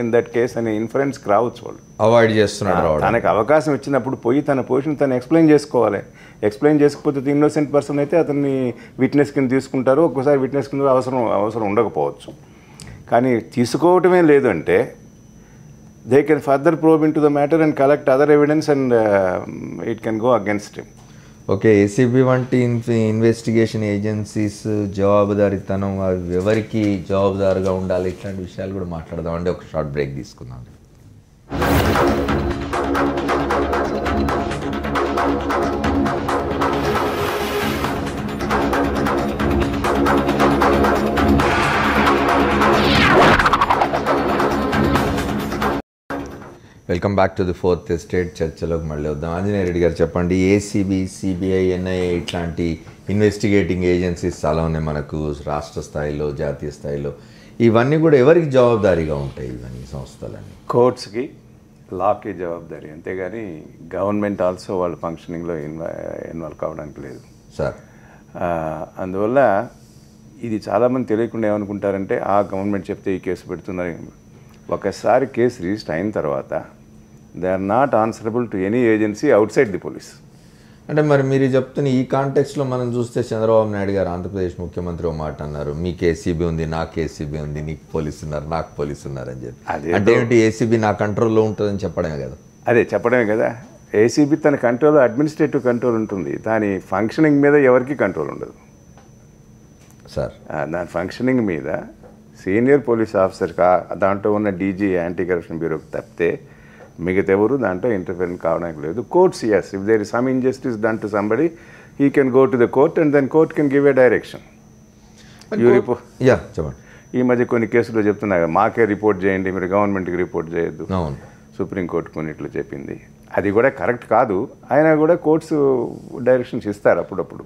in that case అనే ఇన్ఫరెన్స్ రావచ్చు. వాళ్ళు అవాయిడ్ చేస్తున్నాడు. తనకు అవకాశం ఇచ్చినప్పుడు పోయి తన పొజిషన్ తను ఎక్స్ప్లెయిన్ చేసుకోవాలి. ఎక్స్ప్లెయిన్ చేసుకోకపోతే ఇన్నోసెంట్ పర్సన్ అయితే అతన్ని విట్నెస్ కింద తీసుకుంటారు. ఒక్కోసారి విట్నెస్ కింద అవసరం ఉండకపోవచ్చు. కానీ తీసుకోవటమే లేదంటే they can further probe into the matter and collect other evidence and it can go against him. Okay, ACB వంటి ఇన్వెస్టిగేషన్ ఏజెన్సీస్ జవాబుదారీతనం ఎవరికి జవాబుదారుగా ఉండాలి, ఇట్లాంటి విషయాలు కూడా మాట్లాడదామండి. ఒక షార్ట్ బ్రేక్ తీసుకుందాం. Welcome back to the fourth estate. చర్చలోకి మళ్ళీ వద్దాం. ఆంజనేయ రెడ్డి గారు చెప్పండి, ఏసీబీ, సిబిఐ, ఎన్ఐఏ ఇట్లాంటి ఇన్వెస్టిగేటింగ్ ఏజెన్సీస్ చాలా ఉన్నాయి మనకు రాష్ట్ర స్థాయిలో, జాతీయ స్థాయిలో. ఇవన్నీ కూడా ఎవరికి జవాబుదారీగా ఉంటాయి? ఇవన్నీ సంస్థలన్నీ కోర్ట్స్కి, లాకి జవాబుదారీ, అంతేగాని గవర్నమెంట్ ఆల్సో వాళ్ళ ఫంక్షనింగ్లో ఇన్వాల్వ్ కావడానికి లేదు సార్. అందువల్ల ఇది చాలామంది తెలియకుండా ఏమనుకుంటారంటే ఆ గవర్నమెంట్ చెప్తే ఈ కేసు పెడుతున్నారు. ఒకసారి కేసు రిజిస్టర్ అయిన తర్వాత they are not answerable to any agency outside the police. అంటే మరి మీరు చెప్తున్న ఈ కాంటెక్స్లో మనం చూస్తే చంద్రబాబు నాయుడు గారు ఆంధ్రప్రదేశ్ ముఖ్యమంత్రి ఒక మాట అన్నారు, మీకు ఏసీబీ ఉంది, నాకు ఏసీబీ ఉంది, నీకు పోలీసు ఉన్నారు, నాకు పోలీసు ఉన్నారు అని చెప్పి. అంటే ఏంటి, ఏసీబీ నా కంట్రోల్లో ఉంటుందని చెప్పడమే కదా? అదే చెప్పడమే కదా. ఏసీబీ తన కంట్రోల్, అడ్మినిస్ట్రేటివ్ కంట్రోల్ ఉంటుంది, దాని ఫంక్షనింగ్ మీద ఎవరికి కంట్రోల్ ఉండదు సార్. దాని ఫంక్షనింగ్ మీద సీనియర్ పోలీస్ ఆఫీసర్ దాంట్లో ఉన్న డీజీ, యాంటీ కరప్షన్ బ్యూరోకి తప్పితే మిగతా ఎవరు దాంట్లో ఇంటర్ఫియరెన్స్ కావడానికి లేదు. Courts, yes, if there is some injustice done to somebody, he can go to the court and then court can give a direction. Yeah చెప్పండి. ఈ మధ్య కొన్ని కేసులు చెప్తున్నారు మాకే రిపోర్ట్ చేయండి, మీరు గవర్నమెంట్కి రిపోర్ట్ చేయొద్దు, అవును. సుప్రీంకోర్టు కొన్నిట్లు చెప్పింది. అది కూడా కరెక్ట్ కాదు. అయినా కూడా కోర్ట్స్ డైరెక్షన్స్ ఇస్తారు అప్పుడప్పుడు.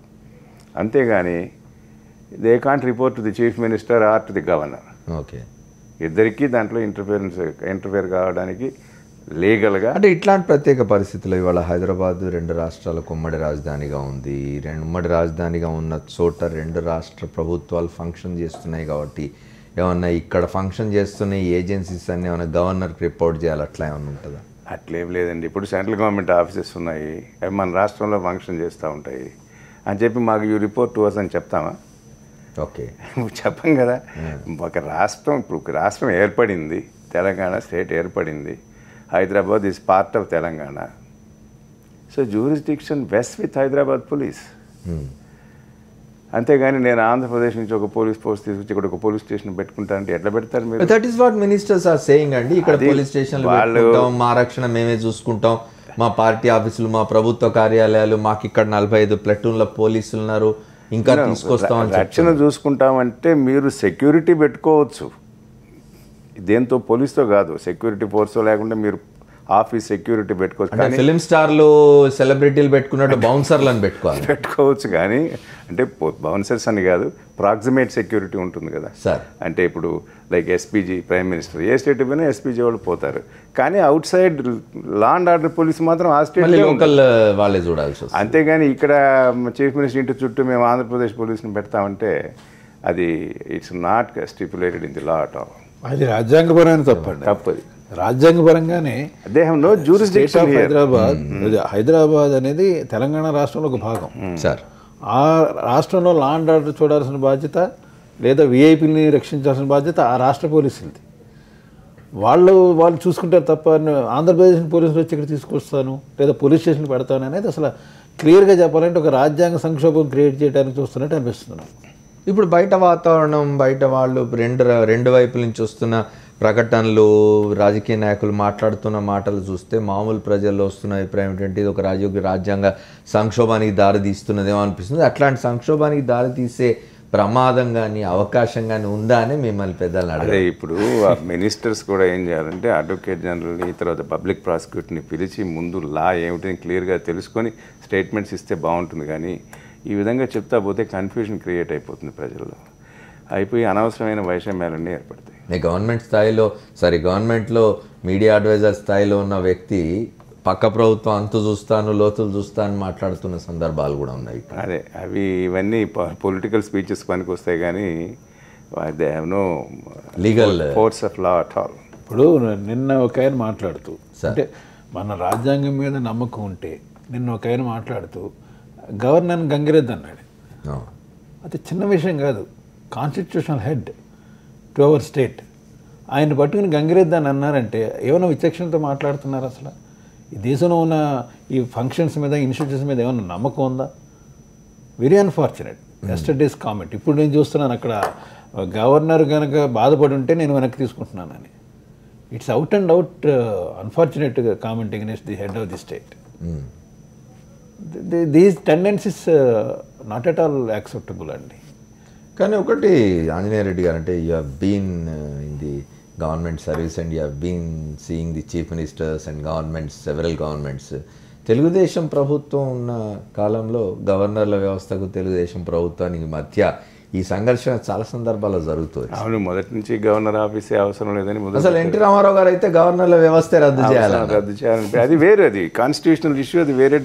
అంతేగాని they can't report to the chief minister or to the governor. Okay. ఇద్దరికీ దాంట్లో ఇంటర్ఫేర్ కావడానికి లీగల్గా. అంటే ఇట్లాంటి ప్రత్యేక పరిస్థితుల్లో ఇవాళ హైదరాబాద్ 2 రాష్ట్రాలకు ఉమ్మడి రాజధానిగా ఉంది. ఉమ్మడి రాజధానిగా ఉన్న చోట 2 రాష్ట్ర ప్రభుత్వాలు ఫంక్షన్ చేస్తున్నాయి కాబట్టి ఏమన్నా ఇక్కడ ఫంక్షన్ చేస్తున్న ఈ ఏజెన్సీస్ అన్నీ ఏమైనా గవర్నర్కి రిపోర్ట్ చేయాలి, అట్లా ఏమైనా ఉంటుందా? అట్లేం లేదండి. ఇప్పుడు సెంట్రల్ గవర్నమెంట్ ఆఫీసెస్ ఉన్నాయి, అవి మన రాష్ట్రంలో ఫంక్షన్ చేస్తూ ఉంటాయి అని చెప్పి మాకు యూ రిపోర్ట్ టు అస్ అని చెప్తామా? ఓకే, చెప్పం కదా. ఒక రాష్ట్రం, ఇప్పుడు రాష్ట్రం ఏర్పడింది, తెలంగాణ స్టేట్ ఏర్పడింది, Hyderabad is part of Telangana. So jurisdiction west with Hyderabad police. అంతేగాని నేను ఆంధ్రప్రదేశ్ నుంచి ఒక పోలీస్ ఫోర్స్ తీసుకొచ్చి ఇక్కడ ఒక పోలీస్ స్టేషన్ పెట్టుకుంటా అంటే ఎట్లా పెడతారు మీరు? That is what ministers are saying అండి. ఇక్కడ పోలీస్ స్టేషన్లు పెట్టుకుంటాం, మా రక్షణ మేమే చూసుకుంటాం, మా పార్టీ ఆఫీసులు, మా ప్రభుత్వ కార్యాలయాలు, మాకు ఇక్కడ 45 ప్లటూన్ల పోలీసులు ఉన్నారు, ఇంకా తీసుకొస్తాం. రక్షణ చూసుకుంటామంటే మీరు సెక్యూరిటీ పెట్టుకోవచ్చు, దేంతో పోలీస్తో కాదు, సెక్యూరిటీ ఫోర్స్ లేకుండా మీరు ఆఫీస్ సెక్యూరిటీ పెట్టుకోవచ్చు. కానీ ఫిలిం స్టార్లు సెలబ్రిటీలు పెట్టుకున్నట్టు బౌన్సర్లను పెట్టుకోవచ్చు. కానీ అంటే బౌన్సర్స్ అని కాదు, ప్రాక్సిమేట్ సెక్యూరిటీ ఉంటుంది కదా సార్. అంటే ఇప్పుడు లైక్ ఎస్పీజీ, ప్రైమ్ మినిస్టర్ ఏ స్టేట్ పోయినా ఎస్పీజీ వాళ్ళు పోతారు. కానీ out side law and order police మాత్రం ఆ స్టేట్ లోకల్ వాళ్ళే చూడాల్సి వస్తుంది. అంతేగాని ఇక్కడ చీఫ్ మినిస్టర్ ఇంటి చుట్టూ మేము ఆంధ్రప్రదేశ్ పోలీసుని పెడతామంటే అది it's not stipulated in the law at all. అది రాజ్యాంగపరమైన తప్పండి. తప్పది. రాజ్యాంగపరంగానే హైదరాబాద్ అనేది తెలంగాణ రాష్ట్రంలో ఒక భాగం సార్. ఆ రాష్ట్రంలో లా అండ్ ఆర్డర్ చూడాల్సిన బాధ్యత లేదా విఐపీని రక్షించాల్సిన బాధ్యత ఆ రాష్ట్ర పోలీసులది. వాళ్ళు చూసుకుంటారు తప్ప ఆంధ్రప్రదేశ్ పోలీసులు వచ్చి ఇక్కడ తీసుకొస్తాను లేదా పోలీస్ స్టేషన్ పెడతాను అనేది అసలు క్లియర్గా చెప్పాలంటే ఒక రాజ్యాంగ సంక్షోభం క్రియేట్ చేయడానికి చూస్తున్నట్టు అనిపిస్తుంది. ఇప్పుడు బయట వాతావరణం, బయట వాళ్ళు రెండు వైపుల నుంచి వస్తున్న ప్రకటనలు, రాజకీయ నాయకులు మాట్లాడుతున్న మాటలు చూస్తే మామూలు ప్రజల్లో వస్తున్న అభిప్రాయం ఏంటంటే ఇది ఒక రాజ్యాంగ సంక్షోభానికి దారి తీస్తున్నదేమో అనిపిస్తుంది. అట్లాంటి సంక్షోభానికి దారి తీసే ప్రమాదం కానీ అవకాశం కానీ ఉందా అని మిమ్మల్ని పెద్దలు అదే. ఇప్పుడు మినిస్టర్స్ కూడా ఏం చేయాలంటే అడ్వకేట్ జనరల్ని, తర్వాత పబ్లిక్ ప్రాసిక్యూటర్ని పిలిచి ముందు లా ఏమిటని క్లియర్గా తెలుసుకొని స్టేట్మెంట్స్ ఇస్తే బాగుంటుంది. కానీ ఈ విధంగా చెప్తా పోతే కన్ఫ్యూజన్ క్రియేట్ అయిపోతుంది ప్రజల్లో, అయిపోయి అనవసరమైన వైషమ్యాలన్నీ ఏర్పడతాయి. గవర్నమెంట్లో మీడియా అడ్వైజర్ స్థాయిలో ఉన్న వ్యక్తి పక్క ప్రభుత్వం అంతు చూస్తాను, లోతులు చూస్తాను మాట్లాడుతున్న సందర్భాలు కూడా ఉన్నాయి. అదే ఇవన్నీ పొలిటికల్ స్పీచెస్ పనికి వస్తాయి కానీ they have no legal force of law at all. ఇప్పుడు నిన్న ఒక ఆయన మాట్లాడుతూ, అంటే మన రాజ్యాంగం మీద నమ్మకం ఉంటే నిన్న ఒక ఆయన మాట్లాడుతూ గవర్నర్ని గంగిరెద్దు అన్నాడు. అది చిన్న విషయం కాదు, constitutional head to our state. ఆయన పట్టుకుని గంగిరెద్దు అని అన్నారంటే ఏమైనా విచక్షణతో మాట్లాడుతున్నారు? అసలు ఈ దేశంలో ఉన్న ఈ ఫంక్షన్స్ మీద, ఇన్స్టిట్యూషన్స్ మీద ఏమైనా నమ్మకం ఉందా? Very unfortunate yesterday's comment. ఇప్పుడు నేను చూస్తున్నాను అక్కడ గవర్నర్ కనుక బాధపడి ఉంటే నేను వెనక్కి తీసుకుంటున్నానని. It's out and out unfortunate comment against the head of the state. These tendencies not at all acceptable అండి. కానీ ఒకటి ఆంజనేయ రెడ్డి గారు, అంటే you have been in the government service and you have been seeing the chief ministers and governments, several governments. Telugu Desam ప్రభుత్వం ఉన్న కాలంలో గవర్నర్ల వ్యవస్థకు తెలుగుదేశం ప్రభుత్వానికి మధ్య ఈ సంఘర్షణ చాలా సందర్భాల్లో జరుగుతుంది. అవును, మొదటి నుంచి గవర్నర్ ఆఫీసే అవసరం లేదని అసలు ఎన్టీ రామారావు గారు అయితే గవర్నర్ల వ్యవస్థ రద్దు చేయాలంటే అది వేరే, అది కాన్స్టిట్యూషనల్ ఇష్యూ, అది వేరే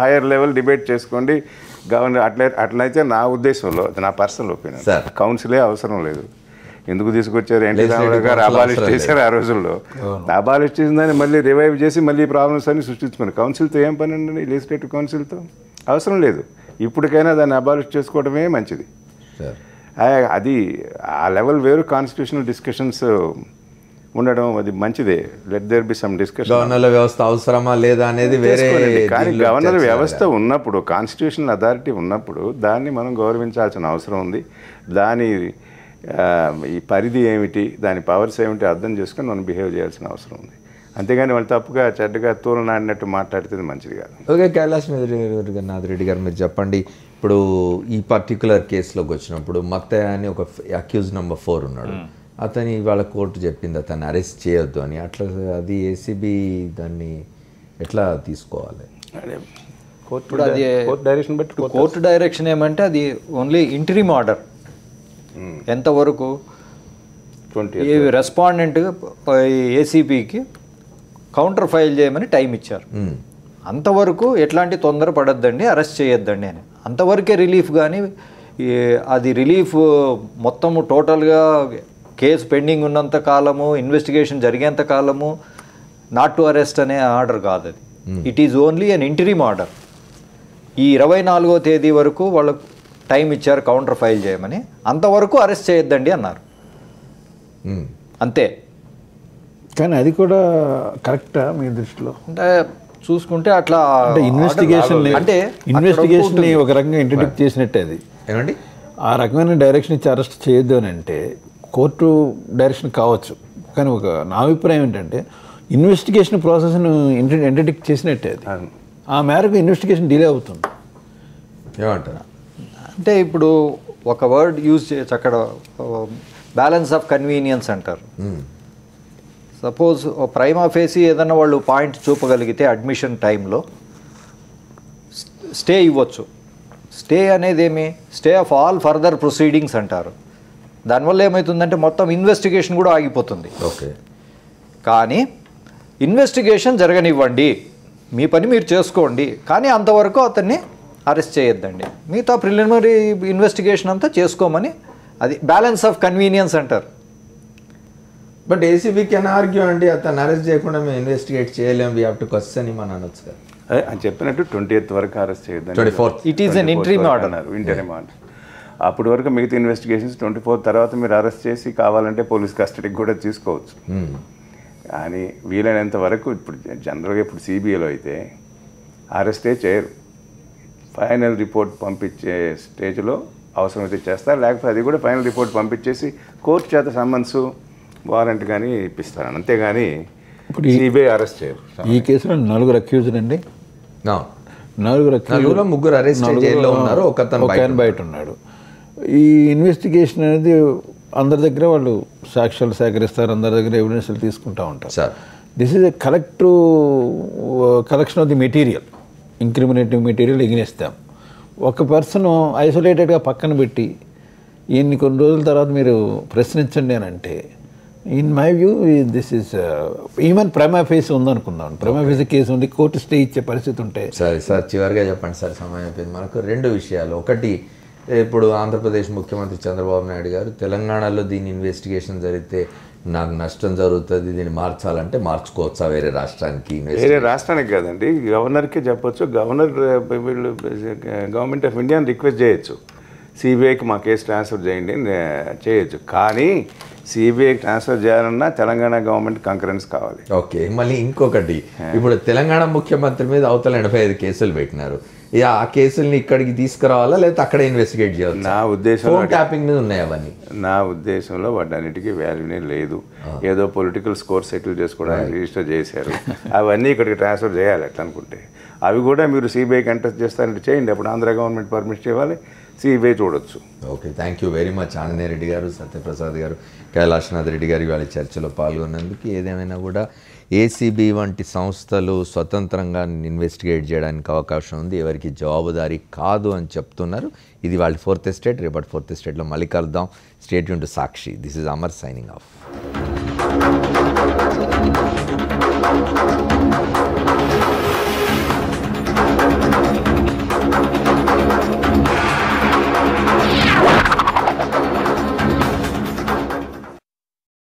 హైయర్ లెవెల్ డిబేట్ చేసుకోండి. గవర్నర్ అట్లయితే నా ఉద్దేశంలో, నా పర్సనల్ ఒపీనియన్, కౌన్సిలే అవసరం లేదు. ఎందుకు తీసుకొచ్చారు? ఎన్టీ రామారావు గారు అబాలిష్ చేశారు ఆ రోజుల్లో. అబాలిష్ చేసిన దాన్ని మళ్ళీ రివైవ్ చేసి మళ్ళీ ప్రాబ్లమ్స్ అన్ని సృష్టించుకున్నారు. కౌన్సిల్తో ఏం పని అండి? లెజిస్లేటివ్ కౌన్సిల్తో అవసరం లేదు. ఇప్పటికైనా దాన్ని అబాలిష్ చేసుకోవడమే మంచిది. అది ఆ లెవెల్ వేరు, కాన్స్టిట్యూషనల్ డిస్కషన్స్ ఉండడం అది మంచిదే. Let there be some discussion. గవర్నర్ల వ్యవస్థ అవసరమా లేదా అనేది వేరే. కానీ గవర్నర్ వ్యవస్థ ఉన్నప్పుడు, కాన్స్టిట్యూషనల్ అథారిటీ ఉన్నప్పుడు దాన్ని మనం గౌరవించాల్సిన అవసరం ఉంది. దాని ఈ పరిధి ఏమిటి, దాని పవర్స్ ఏమిటి అర్థం చేసుకొని మనం బిహేవ్ చేయాల్సిన అవసరం ఉంది. అంతేగాని వాళ్ళు తప్పుగా చెడ్డగా తూలనాడినట్టు మాట్లాడితే మంచిది కాదు. ఓకే, కైలాస్ నాథ్ రెడ్డి గారు మీరు చెప్పండి, ఇప్పుడు ఈ పర్టికులర్ కేసులోకి వచ్చినప్పుడు మత్తయ్య అని ఒక అక్యూజ్ నెంబర్ 4 ఉన్నాడు. అతని ఇవాళ కోర్టు చెప్పింది అతన్ని అరెస్ట్ చేయొద్దు అని. అట్లా అది ఏసీబీ దాన్ని ఎట్లా తీసుకోవాలి? ఇప్పుడు అది డైరెక్షన్ బట్టి కోర్టు డైరెక్షన్ ఏమంటే అది ఓన్లీ ఇంటరిమ్ ఆర్డర్. ఎంతవరకు ఈ రెస్పాండెంట్ ఏసీబీకి కౌంటర్ ఫైల్ చేయమని టైం ఇచ్చారు. అంతవరకు ఎట్లాంటి తొందర పడద్దండి, అరెస్ట్ చేయొద్దండి అని. అంతవరకే రిలీఫ్. కానీ అది రిలీఫ్ మొత్తము టోటల్గా కేసు పెండింగ్ ఉన్నంత కాలము, ఇన్వెస్టిగేషన్ జరిగేంత కాలము నాట్ టు అరెస్ట్ అనే ఆర్డర్ కాదు అది. It is only an interim order. ఈ 24వ తేదీ వరకు వాళ్ళకు టైం ఇచ్చారు కౌంటర్ ఫైల్ చేయమని. అంతవరకు అరెస్ట్ చేయొద్దండి అన్నారు, అంతే. కానీ అది కూడా కరెక్టా మీ దృష్టిలో? అంటే చూసుకుంటే అట్లా ఇన్వెస్టిగేషన్ ఒక రకంగా ఇంట్రడిక్ట్ చేసినట్టే అది. ఏమండి ఆ రకమైన డైరెక్షన్ ఇచ్చి అరెస్ట్ చేయొద్దు అని అంటే కోర్టు డైరెక్షన్ కావచ్చు. కానీ నా అభిప్రాయం ఏంటంటే ఇన్వెస్టిగేషన్ ప్రాసెస్ను ఇంట్రడిక్ట్ చేసినట్టే అది. ఆ మేరకు ఇన్వెస్టిగేషన్ డిలే అవుతుంది. ఏమంటారా? అంటే ఇప్పుడు ఒక వర్డ్ యూజ్ చేయొచ్చు అక్కడ, బ్యాలెన్స్ ఆఫ్ కన్వీనియన్స్ అంటారు. సపోజ్ ప్రైమా ఫేసి ఏదన్నా వాళ్ళు పాయింట్ చూపగలిగితే అడ్మిషన్ టైంలో స్టే ఇవ్వచ్చు. స్టే అనేది stay of all further proceedings అంటారు. దానివల్ల ఏమవుతుందంటే మొత్తం ఇన్వెస్టిగేషన్ కూడా ఆగిపోతుంది. ఓకే, కానీ ఇన్వెస్టిగేషన్ జరగనివ్వండి, మీ పని మీరు చేసుకోండి, కానీ అంతవరకు అతన్ని అరెస్ట్ చేయొద్దండి, మిగతా ప్రిలిమినరీ ఇన్వెస్టిగేషన్ అంతా చేసుకోమని. అది బ్యాలెన్స్ ఆఫ్ కన్వీనియన్స్ అంటారు. బట్ ఏసీబీ కెన్ ఆర్గ్యూ అండి, అతను అరెస్ట్ చేయకుండా మేము ఇన్వెస్టిగేట్ చేయలేము, we have to question him అని అనొచ్చు కదా. అని చెప్పినట్టు 20th వరకు అరెస్ట్ చేయొద్దని. 24th it is an interim order. Interim order. అప్పటి వరకు మిగతా ఇన్వెస్టిగేషన్స్ 24th తర్వాత మీరు అరెస్ట్ చేసి కావాలంటే పోలీస్ కస్టడీకి కూడా తీసుకోవచ్చు. కానీ వీలైనంత వరకు ఇప్పుడు జనరల్గా ఇప్పుడు సిబిఐలో అయితే అరెస్టే చేయరు. ఫైనల్ రిపోర్ట్ పంపించే స్టేజ్లో అవసరమైతే చేస్తారు, లేకపోతే అది కూడా ఫైనల్ రిపోర్ట్ పంపించేసి కోర్టు చేత సమ్మన్స్ వారెంట్ కానీ ఇప్పిస్తారు, అంతేగాని ఇప్పుడు సిబిఐ అరెస్ట్ చేయరు. ఈ కేసులో 4 అక్యూజ్డ్ అండి. 4 ముగ్గురు అరెస్ట్ జైల్లో ఉన్నారు, ఒక అతను బయట ఉన్నాడు. ఈ ఇన్వెస్టిగేషన్ అనేది అందరి దగ్గర వాళ్ళు సాక్ష్యాలు సేకరిస్తారు, అందరి దగ్గర ఎవిడెన్స్లు తీసుకుంటూ ఉంటారు. This is a collection of the material, incriminative material ఎగినేస్తాం. ఒక పర్సన్ ఐసోలేటెడ్గా పక్కన పెట్టి కొన్ని రోజుల తర్వాత మీరు ప్రశ్నించండి అని అంటే, in my view this is even prima face ఉందనుకుందాం. ప్రైమా ఫేస్ కేసు ఉంది, కోర్టు స్టే ఇచ్చే పరిస్థితి ఉంటే. సరే సార్, చివరిగా చెప్పండి సార్, సమయం అయిపోయింది మనకు. 2 విషయాలు. ఒకటి, ఇప్పుడు ఆంధ్రప్రదేశ్ ముఖ్యమంత్రి చంద్రబాబు నాయుడు గారు తెలంగాణలో దీని ఇన్వెస్టిగేషన్ జరిగితే నాకు నష్టం జరుగుతుంది, దీన్ని మార్చాలంటే మార్చుకోవచ్చా వేరే రాష్ట్రానికి? వేరే రాష్ట్రానికి కాదండి, గవర్నర్కే చెప్పొచ్చు. గవర్నర్ వీళ్ళు గవర్నమెంట్ ఆఫ్ ఇండియాని రిక్వెస్ట్ చేయొచ్చు, సిబిఐకి మా కేసు ట్రాన్స్ఫర్ చేయండి చేయొచ్చు. కానీ సిబిఐకి ట్రాన్స్ఫర్ చేయాలన్నా తెలంగాణ గవర్నమెంట్ కంకరెన్స్ కావాలి. ఓకే, మళ్ళీ ఇంకొకటి, ఇప్పుడు తెలంగాణ ముఖ్యమంత్రి మీద అవతల 85 కేసులు పెట్టినారు. ఆ కేసుల్ని ఇక్కడికి తీసుకురావాలా లేదా అక్కడ ఇన్వెస్టిగేట్ చేయాలి? నా ఉద్దేశంలో ట్యాపింగ్ మీద ఉన్నాయి అవన్నీ. నా ఉద్దేశంలో వాటన్నిటికీ వాల్యూనే లేదు. ఏదో పొలిటికల్ స్కోర్ సెటిల్ చేసుకోవడానికి రిజిస్టర్ చేశారు, అవన్నీ ఇక్కడికి ట్రాన్స్ఫర్ చేయాలి అట్లా అనుకుంటే. అవి కూడా మీరు సిబిఐకి ఎంటర్ చేస్తారంటే చేయండి, అప్పుడు ఆంధ్ర గవర్నమెంట్ పర్మిషన్ ఇవ్వాలి, సిబిఐ చూడొచ్చు. Okay, thank you very much Anjaneya Reddy గారు, సత్యప్రసాద్ గారు, కైలాసనాథ్ రెడ్డి గారు ఇవాళ చర్చలో పాల్గొన్నందుకు. ఏదేమైనా కూడా ఏసీబీ వంటి సంస్థలు స్వతంత్రంగా ఇన్వెస్టిగేట్ చేయడానికి అవకాశం ఉంది, ఎవరికి జవాబుదారీ కాదు అని చెప్తున్నారు. ఇది వాళ్ళ 4th ఎస్టేట్. రేపటి 4th ఎస్టేట్లో మళ్ళీ కలుద్దాం. Stay tune to Sakshi. This is Amar signing off.